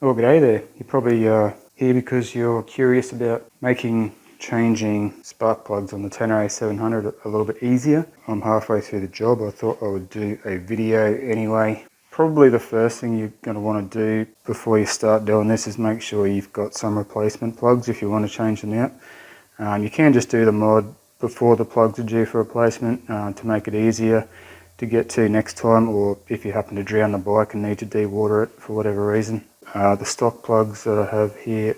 Well, g'day there. You're probably here because you're curious about changing spark plugs on the Tenere 700 a little bit easier. I'm halfway through the job. I thought I would do a video anyway. Probably the first thing you're going to want to do before you start doing this is make sure you've got some replacement plugs if you want to change them out. You can just do the mod before the plugs are due for replacement to make it easier to get to next time, or if you happen to drown the bike and need to dewater it for whatever reason. The stock plugs that I have here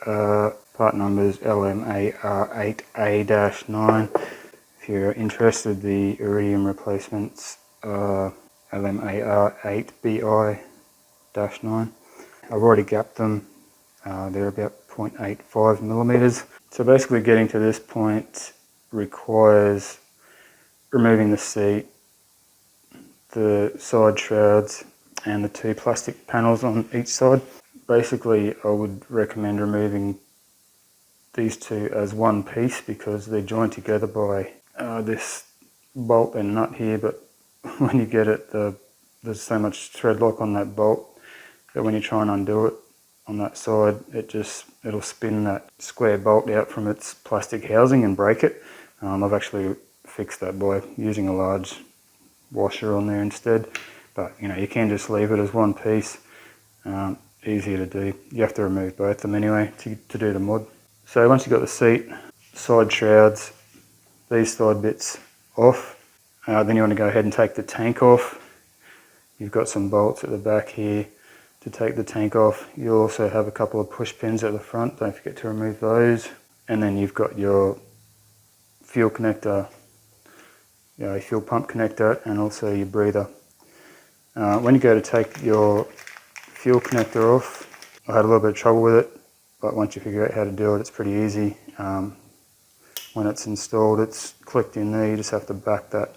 are part numbers LMAR8A-9. If you're interested, the Iridium replacements are LMAR8BI-9. I've already gapped them. They're about 0.85 millimeters. So basically getting to this point requires removing the seat, the side shrouds and the two plastic panels on each side. Basically, I would recommend removing these two as one piece because they're joined together by this bolt and nut here, but when you get it, there's so much thread lock on that bolt that when you try and undo it on that side, it'll spin that square bolt out from its plastic housing and break it. I've actually fixed that by using a large washer on there instead, but you can just leave it as one piece. Easier to do. You have to remove both of them anyway to do the mod. So once you've got the seat, side shrouds, these side bits off, then you want to go ahead and take the tank off. You've got some bolts at the back here to take the tank off. You also have a couple of push pins at the front, don't forget to remove those. And then you've got your fuel connector, your fuel pump connector, and also your breather. When you go to take your fuel connector off, I had a little bit of trouble with it, but once you figure out how to do it, it's pretty easy. When it's installed, it's clicked in there. You just have to back that,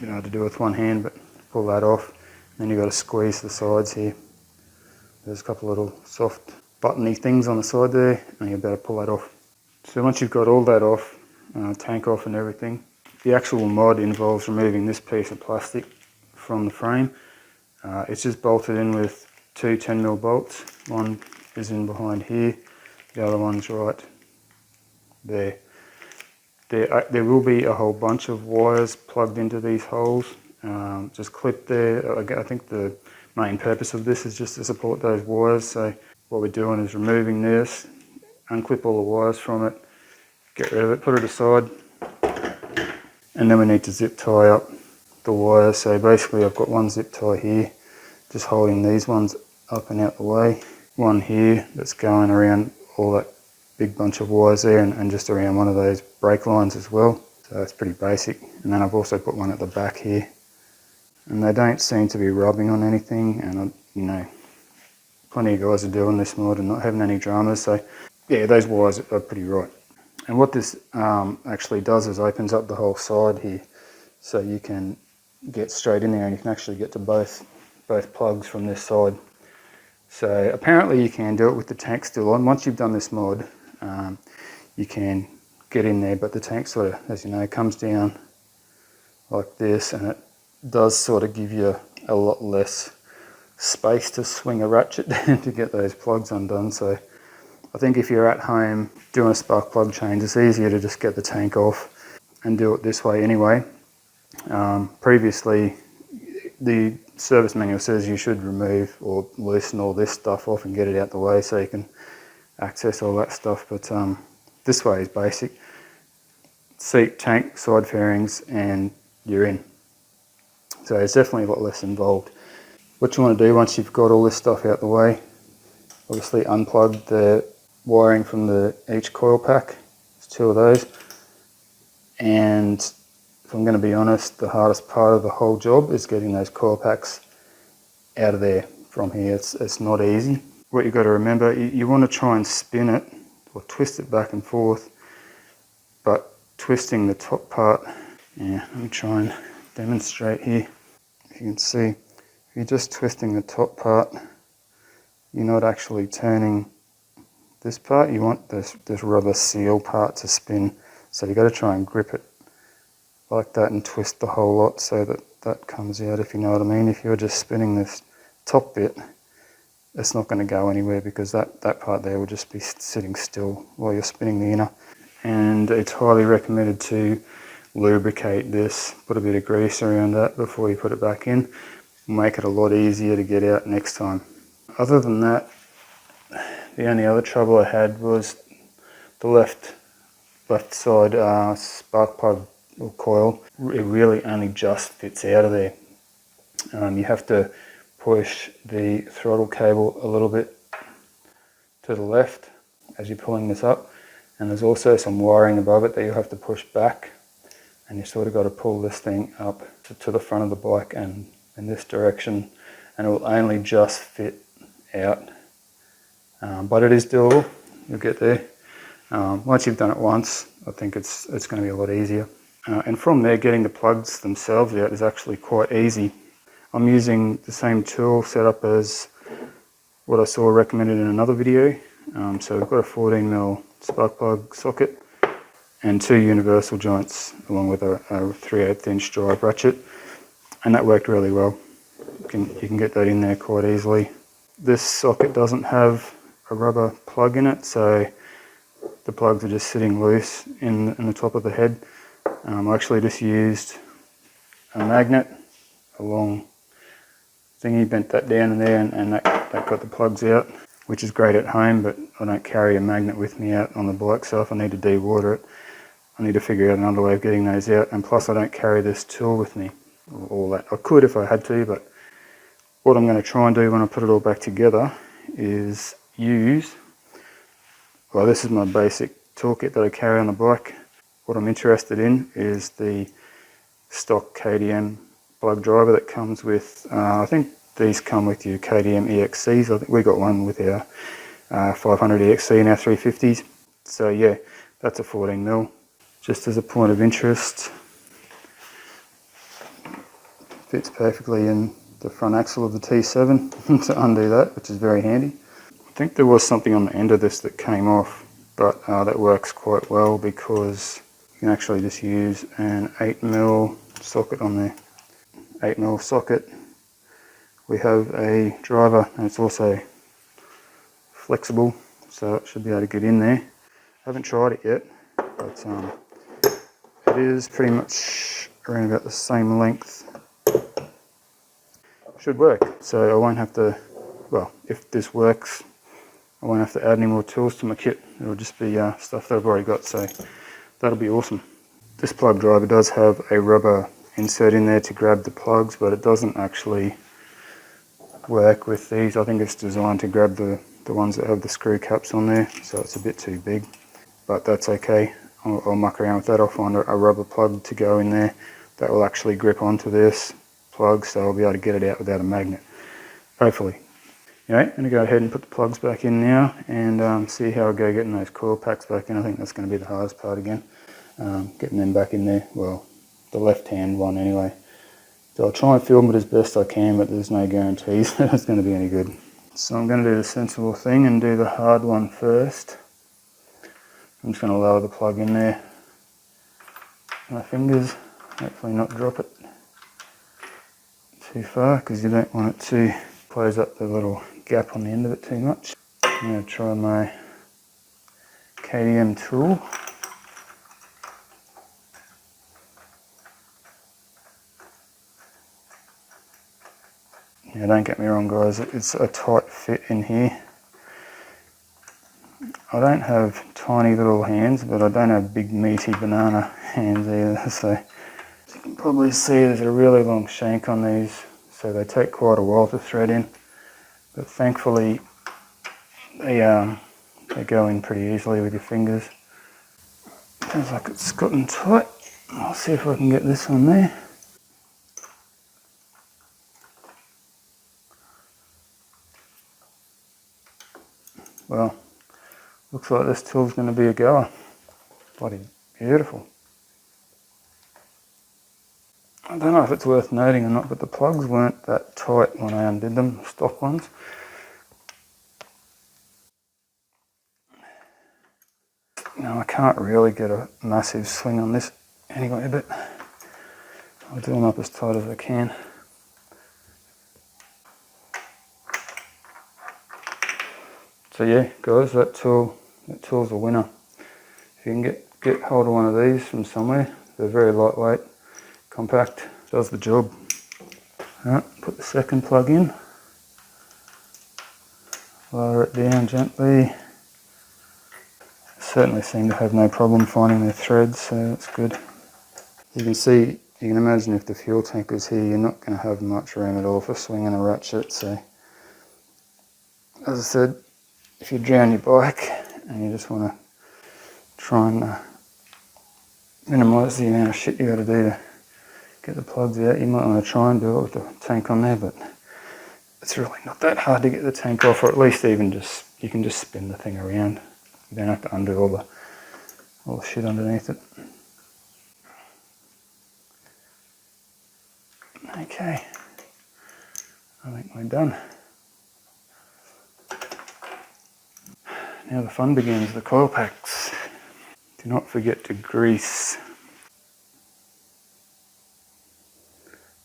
to do it with one hand, but pull that off. Then you've got to squeeze the sides here. There's a couple of little soft buttony things on the side there, and you better pull that off. So once you've got all that off, tank off and everything, the actual mod involves removing this piece of plastic from the frame. It's just bolted in with two 10mm bolts. One is in behind here, the other one's right there. There will be a whole bunch of wires plugged into these holes, just clipped there. I think the main purpose of this is just to support those wires. So what we're doing is removing this, unclip all the wires from it, get rid of it, put it aside, and then we need to zip tie up the wires. So basically I've got one zip tie here, just holding these ones up and out the way. One here that's going around all that big bunch of wires there, and just around one of those brake lines as well. So that's pretty basic. And then I've also put one at the back here. And they don't seem to be rubbing on anything, and plenty of guys are doing this mod and not having any dramas. So yeah, those wires are pretty right. And what this actually does is opens up the whole side here, so you can get straight in there and you can actually get to both plugs from this side. So apparently you can do it with the tank still on. Once you've done this mod, you can get in there, but the tank sort of, as you know, comes down like this, and it does sort of give you a lot less space to swing a ratchet to get those plugs undone. So I think if you're at home doing a spark plug change, it's easier to just get the tank off and do it this way anyway. Previously, the service manual says you should remove or loosen all this stuff off and get it out the way so you can access all that stuff, but this way is basic. Seat, tank, side fairings, and you're in. So it's definitely a lot less involved. What you want to do once you've got all this stuff out the way, obviously unplug the wiring from each coil pack. There's two of those, and if I'm going to be honest, the hardest part of the whole job is getting those coil packs out of there from here. It's not easy. What you've got to remember, you want to try and spin it or twist it back and forth, but twisting the top part, yeah, let me try and demonstrate here. If you can see, if you're just twisting the top part, you're not actually turning this part. You want this rubber seal part to spin, so you've got to try and grip it like that and twist the whole lot so that comes out, if you know what I mean. If you're just spinning this top bit, it's not going to go anywhere because that part there will just be sitting still while you're spinning the inner. And it's highly recommended to lubricate this, put a bit of grease around that before you put it back in. Make it a lot easier to get out next time. Other than that, the only other trouble I had was the left side spark plug or coil. It really only just fits out of there. You have to push the throttle cable a little bit to the left as you're pulling this up, and there's also some wiring above it that you have to push back, and you sort of got to pull this thing up to the front of the bike and in this direction, and it will only just fit out. But it is doable. You'll get there. Once you've done it once, I think it's going to be a lot easier. And from there, getting the plugs themselves out is actually quite easy. I'm using the same tool setup as what I saw recommended in another video. So we've got a 14mm spark plug socket and 2 universal joints along with a 3/8 inch drive ratchet, and that worked really well. You can get that in there quite easily. This socket doesn't have a rubber plug in it, so the plugs are just sitting loose in the top of the head. I actually just used a magnet, a long thingy, bent that down in there, and that got the plugs out, which is great at home, but I don't carry a magnet with me out on the bike, so if I need to dewater it, I need to figure out another way of getting those out. And plus I don't carry this tool with me, all that. I could if I had to, but what I'm going to try and do when I put it all back together is use, well, this is my basic toolkit that I carry on the bike. What I'm interested in is the stock KTM plug driver that comes with, I think these come with your KTM EXCs. I think we got one with our 500 EXC and our 350s. So yeah, that's a 14mm. Just as a point of interest, fits perfectly in the front axle of the T7 to undo that, which is very handy. I think there was something on the end of this that came off, but that works quite well because you can actually just use an 8mm socket on there. 8mm socket. We have a driver, and it's also flexible, so it should be able to get in there. I haven't tried it yet, but it is pretty much around about the same length. Should work. So I won't have to, well, if this works, I won't have to add any more tools to my kit. It'll just be stuff that I've already got, so that'll be awesome. This plug driver does have a rubber insert in there to grab the plugs, but it doesn't actually work with these. I think it's designed to grab the ones that have the screw caps on there, so it's a bit too big, but that's okay. I'll muck around with that. I'll find a rubber plug to go in there that will actually grip onto this plug, so I'll be able to get it out without a magnet, hopefully. Anyway, I'm going to go ahead and put the plugs back in now and see how I go getting those coil packs back in. I think that's going to be the hardest part again, getting them back in there. Well, the left hand one anyway. So I'll try and film it as best I can, but there's no guarantees that it's going to be any good. So I'm going to do the sensible thing and do the hard one first. I'm just going to lower the plug in there. My fingers, hopefully not drop it too far, because you don't want it to close up the little gap on the end of it too much. I'm going to try my KTM tool. Yeah, don't get me wrong guys, it's a tight fit in here. I don't have tiny little hands, but I don't have big meaty banana hands either, so as you can probably see there's a really long shank on these, so they take quite a while to thread in, but thankfully they go in pretty easily with your fingers. Sounds like it's gotten tight. I'll see if I can get this one there. Well, looks like this tool's going to be a goer. Bloody beautiful. I don't know if it's worth noting or not, but the plugs weren't that tight when I undid them, the stock ones. Now I can't really get a massive swing on this anyway, but I'll do them up as tight as I can. So yeah, guys, that tool's a winner. If you can get hold of one of these from somewhere, they're very lightweight, compact, does the job. Alright, put the second plug in, lower it down gently. Certainly seem to have no problem finding their threads, so that's good. You can see, you can imagine if the fuel tank was here, you're not going to have much room at all for swinging a ratchet. So, as I said, if you drown your bike and you just want to try and minimise the amount of shit you got to do to get the plugs out, you might want to try and do it with the tank on there, but it's really not that hard to get the tank off, or at least even just, you can just spin the thing around. You don't have to undo all the shit underneath it. Okay, I think we're done. Now the fun begins, the coil packs. Do not forget to grease.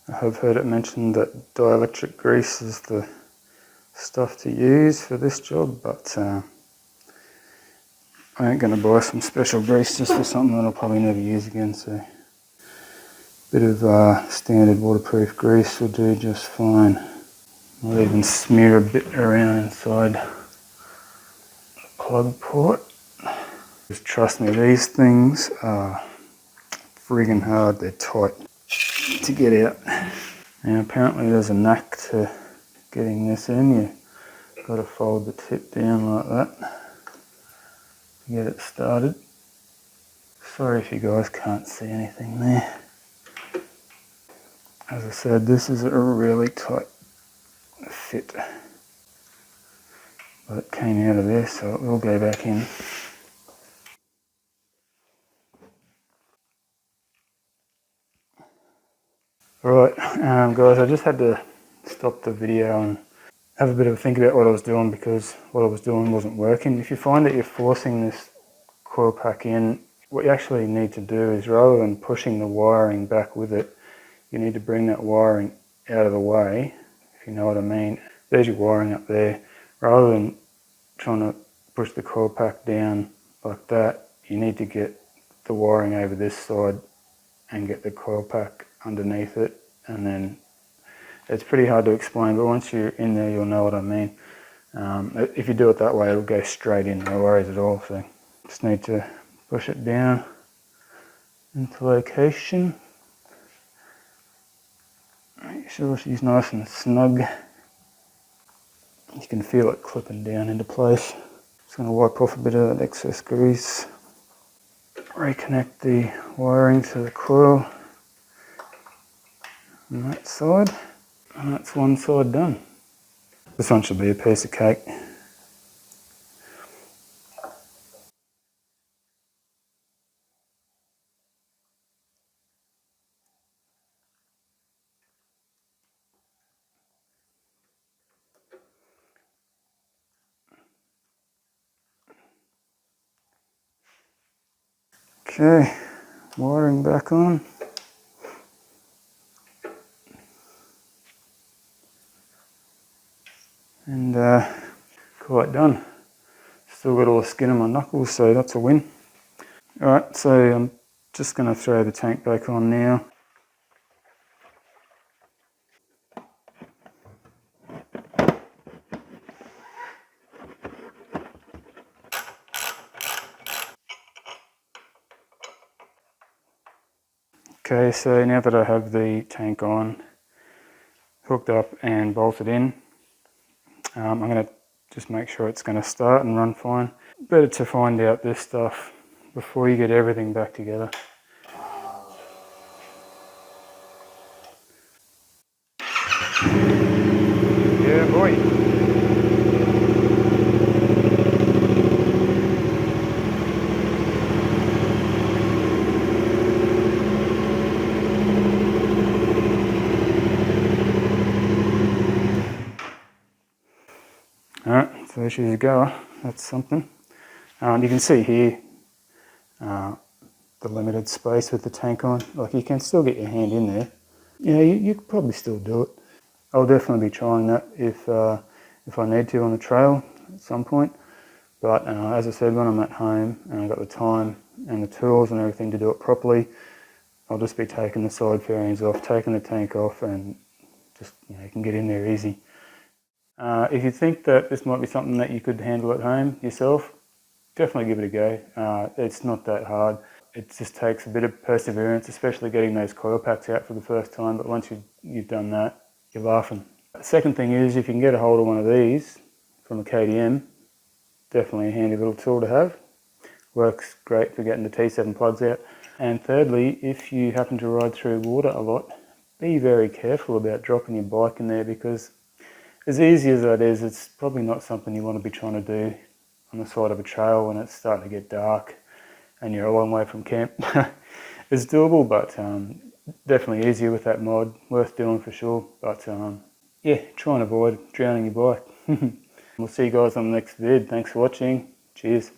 I have heard it mentioned that dielectric grease is the stuff to use for this job, but I ain't going to buy some special grease just for something that I'll probably never use again, so a bit of standard waterproof grease will do just fine. I'll even smear a bit around inside the plug port. Just trust me, these things are friggin' hard, they're tight to get out. Now apparently there's a knack to getting this in. You've got to fold the tip down like that to get it started. Sorry if you guys can't see anything there. As I said, this is a really tight fit, but it came out of there, so it will go back in. Right, guys, I just had to stop the video and have a bit of a think about what I was doing, because what I was doing wasn't working. If you find that you're forcing this coil pack in, what you actually need to do is, rather than pushing the wiring back with it, you need to bring that wiring out of the way, if you know what I mean. There's your wiring up there. Rather than trying to push the coil pack down like that, you need to get the wiring over this side and get the coil pack underneath it, and then it's pretty hard to explain, but once you're in there you'll know what I mean. If you do it that way, it'll go straight in, no worries at all. So just need to push it down into location. Make sure she's nice and snug. You can feel it clipping down into place. Just going to wipe off a bit of that excess grease. Reconnect the wiring to the coil on that side, and that's one side done. This one should be a piece of cake. Okay, wiring back on. And quite done. Still got all the skin on my knuckles, so that's a win. Alright, so I'm just going to throw the tank back on now. Okay, so now that I have the tank on, hooked up and bolted in, I'm going to just make sure it's going to start and run fine. Better to find out this stuff before you get everything back together. Yeah, boy. Alright, so there she's a goer. That's something. You can see here the limited space with the tank on. Like, you can still get your hand in there. Yeah, you could probably still do it. I'll definitely be trying that if I need to on the trail at some point. But as I said, when I'm at home and I've got the time and the tools and everything to do it properly, I'll just be taking the side fairings off, taking the tank off, and just, you can get in there easy. If you think that this might be something that you could handle at home yourself, definitely give it a go. It's not that hard. It just takes a bit of perseverance, especially getting those coil packs out for the first time, but once you've done that, you're laughing. The second thing is, if you can get a hold of one of these from a KTM, definitely a handy little tool to have. Works great for getting the T7 plugs out. And thirdly, if you happen to ride through water a lot, be very careful about dropping your bike in there, because as easy as that is, it's probably not something you want to be trying to do on the side of a trail when it's starting to get dark and you're a long way from camp. It's doable, but definitely easier with that mod. Worth doing for sure. But yeah, try and avoid drowning your bike. We'll see you guys on the next vid. Thanks for watching. Cheers.